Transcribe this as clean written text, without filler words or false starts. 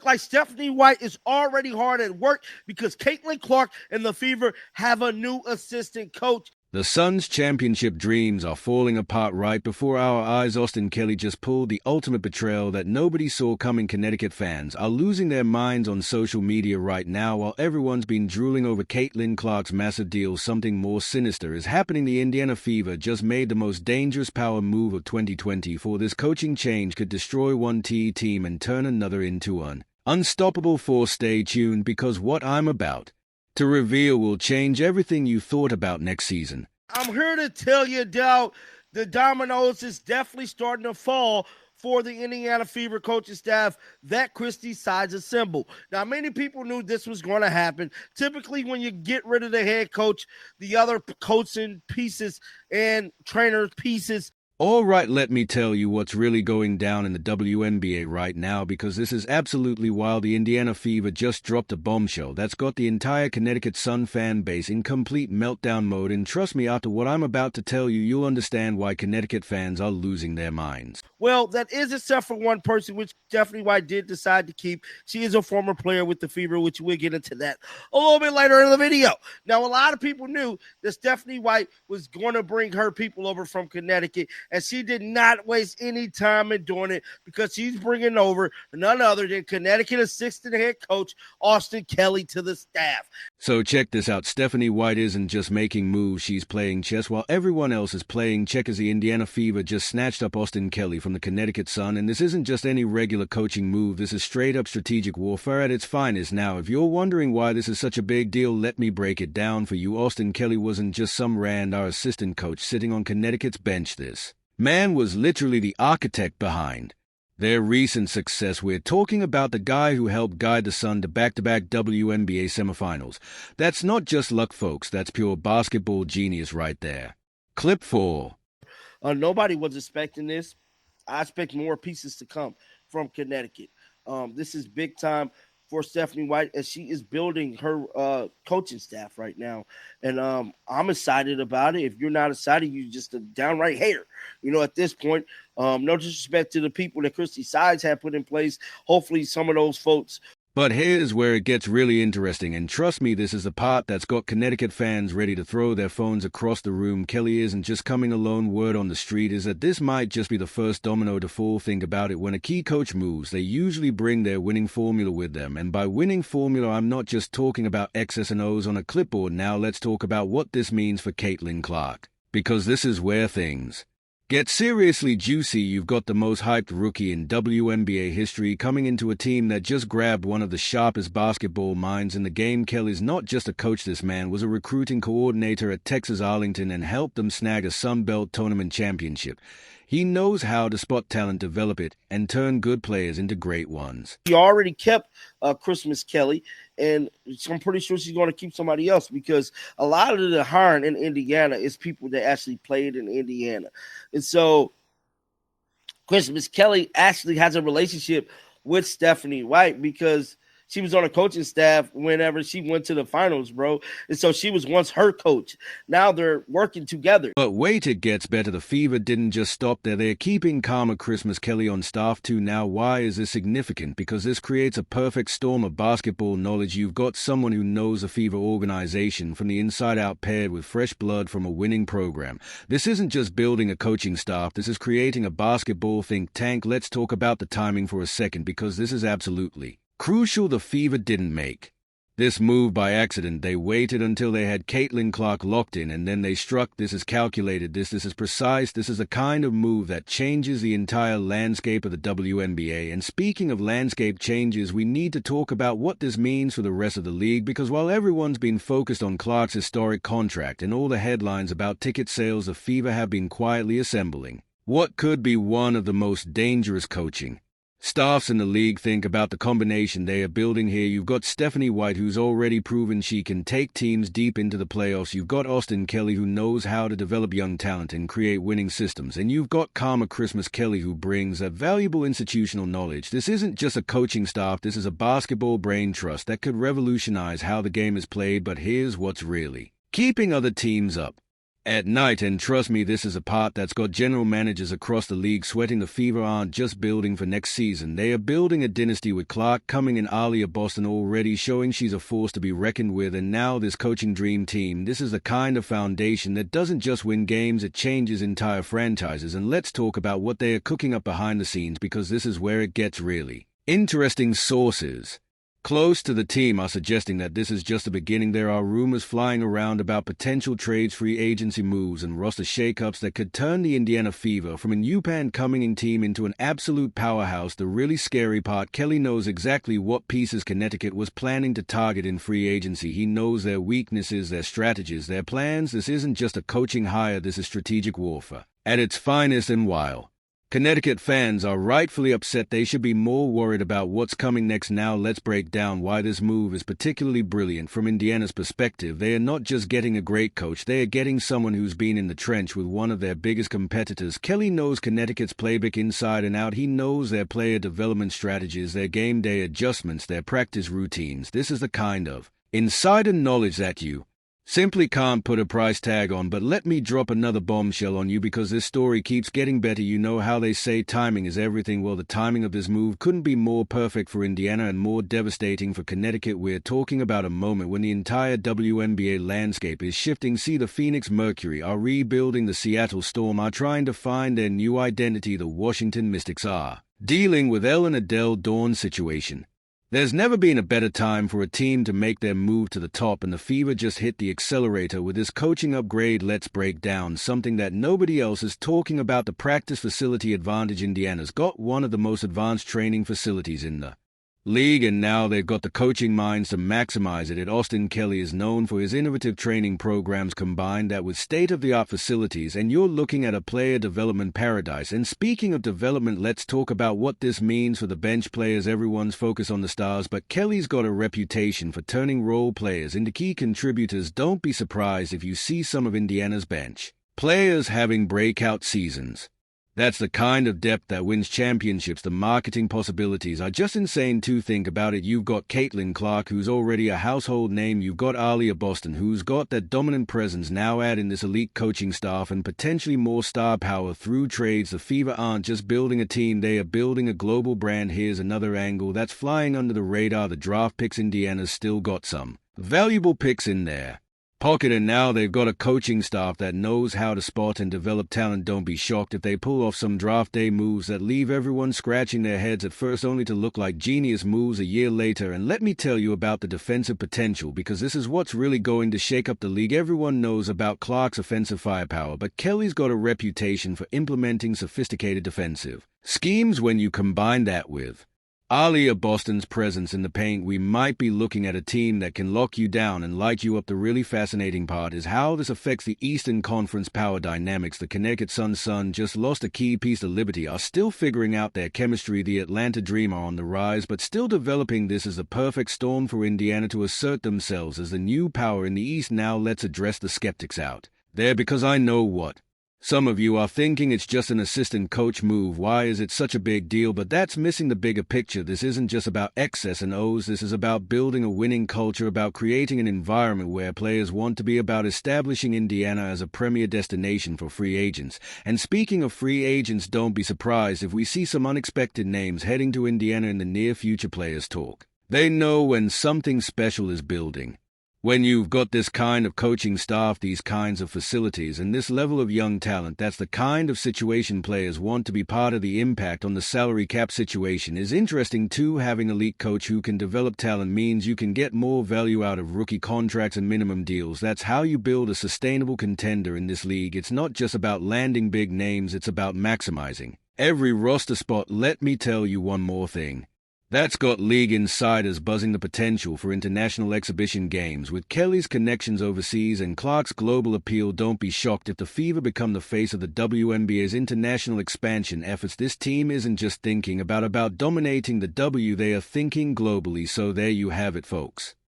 like Stephanie White is already hard at work because Caitlin Clark and the Fever have a new assistant coach. The Suns' championship dreams are falling apart right before our eyes. Austin Kelly just pulled the ultimate betrayal that nobody saw coming. Connecticut fans are losing their minds on social media right now while everyone's been drooling over Caitlin Clark's massive deal. Something more sinister is happening. The Indiana Fever just made the most dangerous power move of 2024. This coaching change could destroy one team and turn another into an unstoppable force. Stay tuned because what I'm about to reveal will change everything you thought about next season. I'm here to tell you, Dow, the dominoes is definitely starting to fall for the Indiana Fever coaching staff that Chris decides to assemble. Now, many people knew this was going to happen. Typically, when you get rid of the head coach, the other coaching pieces and trainer pieces. All right, let me tell you what's really going down in the WNBA right now, because this is absolutely wild. The Indiana Fever just dropped a bombshell that's got the entire Connecticut Sun fan base in complete meltdown mode, and trust me, after what I'm about to tell you, you'll understand why Connecticut fans are losing their minds. Well, that is except for one person, which Stephanie White did decide to keep. She is a former player with the Fever, which we'll get into that a little bit later in the video. Now, a lot of people knew that Stephanie White was going to bring her people over from Connecticut, and she did not waste any time in doing it because she's bringing over none other than Connecticut assistant head coach Austin Kelly to the staff. So check this out. Stephanie White isn't just making moves, she's playing chess while everyone else is playing checkers. The Indiana Fever just snatched up Austin Kelly from the Connecticut Sun, and this isn't just any regular coaching move. This is straight-up strategic warfare at its finest. Now, if you're wondering why this is such a big deal, let me break it down for you. Austin Kelly wasn't just some our assistant coach sitting on Connecticut's bench. This man was literally the architect behind their recent success. We're talking about the guy who helped guide the Sun to back-to-back WNBA semifinals. That's not just luck, folks. That's pure basketball genius right there. Clip 4. Nobody was expecting this. I expect more pieces to come from Connecticut. This is big time for Stephanie White as she is building her coaching staff right now. And I'm excited about it. If you're not excited, you're just a downright hater. You know, at this point, no disrespect to the people that Christy Sides had put in place. Hopefully some of those folks. But here's where it gets really interesting, and trust me, this is the part that's got Connecticut fans ready to throw their phones across the room. Kelly isn't just coming alone. Word on the street is that this might just be the first domino to fall. Think about it. When a key coach moves, they usually bring their winning formula with them. And by winning formula, I'm not just talking about X's and O's on a clipboard. Now let's talk about what this means for Caitlin Clark, because this is where things get seriously juicy. You've got the most hyped rookie in WNBA history coming into a team that just grabbed one of the sharpest basketball minds in the game. Kelly's not just a coach. This man was a recruiting coordinator at Texas Arlington and helped them snag a Sun Belt tournament championship. He knows how to spot talent, develop it, and turn good players into great ones. He already kept Christmas Kelly, and I'm pretty sure she's going to keep somebody else because a lot of the hiring in Indiana is people that actually played in Indiana. And so Christmas Kelly actually has a relationship with Stephanie White because she was on a coaching staff whenever she went to the finals, bro. And so she was once her coach. Now they're working together. But wait, it gets better. The Fever didn't just stop there. They're keeping Karma Christmas Kelly on staff too. Now, why is this significant? Because this creates a perfect storm of basketball knowledge. You've got someone who knows the Fever organization from the inside out, paired with fresh blood from a winning program. This isn't just building a coaching staff. This is creating a basketball think tank. Let's talk about the timing for a second, because this is absolutely crucial. The Fever didn't make this move by accident. They waited until they had Caitlin Clark locked in, and then they struck. This is calculated. This is precise. This is the kind of move that changes the entire landscape of the WNBA. And speaking of landscape changes, we need to talk about what this means for the rest of the league, because while everyone's been focused on Clark's historic contract and all the headlines about ticket sales, the Fever have been quietly assembling what could be one of the most dangerous coaching staffs in the league. Think about the combination they are building here. You've got Stephanie White, who's already proven she can take teams deep into the playoffs. You've got Austin Kelly, who knows how to develop young talent and create winning systems. And you've got Karma Christmas Kelly, who brings a valuable institutional knowledge. This isn't just a coaching staff. This is a basketball brain trust that could revolutionize how the game is played. But here's what's really keeping other teams up at night, and trust me, this is a part that's got general managers across the league sweating. The Fever aren't just building for next season, they are building a dynasty with Clark coming in, Alia Boston already showing she's a force to be reckoned with, and now this coaching dream team. This is the kind of foundation that doesn't just win games, it changes entire franchises. And let's talk about what they are cooking up behind the scenes, because this is where it gets really interesting. Sources close to the team are suggesting that this is just the beginning. There are rumors flying around about potential trades, free agency moves, and roster shakeups that could turn the Indiana Fever from a new-pan coming-in team into an absolute powerhouse. The really scary part, Kelly knows exactly what pieces Connecticut was planning to target in free agency. He knows their weaknesses, their strategies, their plans. This isn't just a coaching hire, this is strategic warfare at its finest. And while Connecticut fans are rightfully upset, they should be more worried about what's coming next. Now let's break down why this move is particularly brilliant from Indiana's perspective. They are not just getting a great coach, they are getting someone who's been in the trench with one of their biggest competitors. Kelly knows Connecticut's playbook inside and out. He knows their player development strategies, their game day adjustments, their practice routines. This is the kind of insider knowledge that you simply can't put a price tag on. But let me drop another bombshell on you, because this story keeps getting better. You know how they say timing is everything? Well, the timing of this move couldn't be more perfect for Indiana and more devastating for Connecticut. We're talking about a moment when the entire WNBA landscape is shifting. See, the Phoenix Mercury are rebuilding, the Seattle Storm are trying to find their new identity, the Washington Mystics are dealing with Ellen Adele Dawn's situation. There's never been a better time for a team to make their move to the top, and the Fever just hit the accelerator with this coaching upgrade. Let's break down something that nobody else is talking about, the practice facility advantage. Indiana's got one of the most advanced training facilities in the league, and now they've got the coaching minds to maximize it. Austin Kelly is known for his innovative training programs, combined that with state-of-the-art facilities, and you're looking at a player development paradise. And speaking of development, let's talk about what this means for the bench players. Everyone's focused on the stars, but Kelly's got a reputation for turning role players into key contributors. Don't be surprised if you see some of Indiana's bench players having breakout seasons. That's the kind of depth that wins championships. The marketing possibilities are just insane to think about it. You've got Caitlin Clark, who's already a household name. You've got Alia Boston, who's got that dominant presence. Now add in this elite coaching staff and potentially more star power through trades. The Fever aren't just building a team, they are building a global brand. Here's another angle that's flying under the radar, the draft picks. Indiana's still got some valuable picks in there pocket, and now they've got a coaching staff that knows how to spot and develop talent. Don't be shocked if they pull off some draft day moves that leave everyone scratching their heads at first, only to look like genius moves a year later. And let me tell you about the defensive potential, because this is what's really going to shake up the league. Everyone knows about Clark's offensive firepower, but Kelly's got a reputation for implementing sophisticated defensive schemes. When you combine that with Alia Boston's presence in the paint, we might be looking at a team that can lock you down and light you up. The really fascinating part is how this affects the Eastern Conference power dynamics. The Connecticut Sun just lost a key piece. The Liberty are still figuring out their chemistry. The Atlanta Dream are on the rise, but still developing. This is the perfect storm for Indiana to assert themselves as the new power in the East. Now let's address the skeptics out there, because I know what some of you are thinking. It's just an assistant coach move. Why is it such a big deal? But that's missing the bigger picture. This isn't just about X's and O's. This is about building a winning culture, about creating an environment where players want to be, about establishing Indiana as a premier destination for free agents. And speaking of free agents, don't be surprised if we see some unexpected names heading to Indiana in the near future. Players talk. They know when something special is building. When you've got this kind of coaching staff, these kinds of facilities, and this level of young talent, that's the kind of situation players want to be part of. The impact on the salary cap situation is interesting too. Having an elite coach who can develop talent means you can get more value out of rookie contracts and minimum deals. That's how you build a sustainable contender in this league. It's not just about landing big names, it's about maximizing every roster spot. Let me tell you one more thing that's got league insiders buzzing: the potential for international exhibition games. With Kelly's connections overseas and Clark's global appeal, don't be shocked if the Fever become the face of the WNBA's international expansion efforts. This team isn't just thinking about dominating the W, they are thinking globally. So there you have it, folks.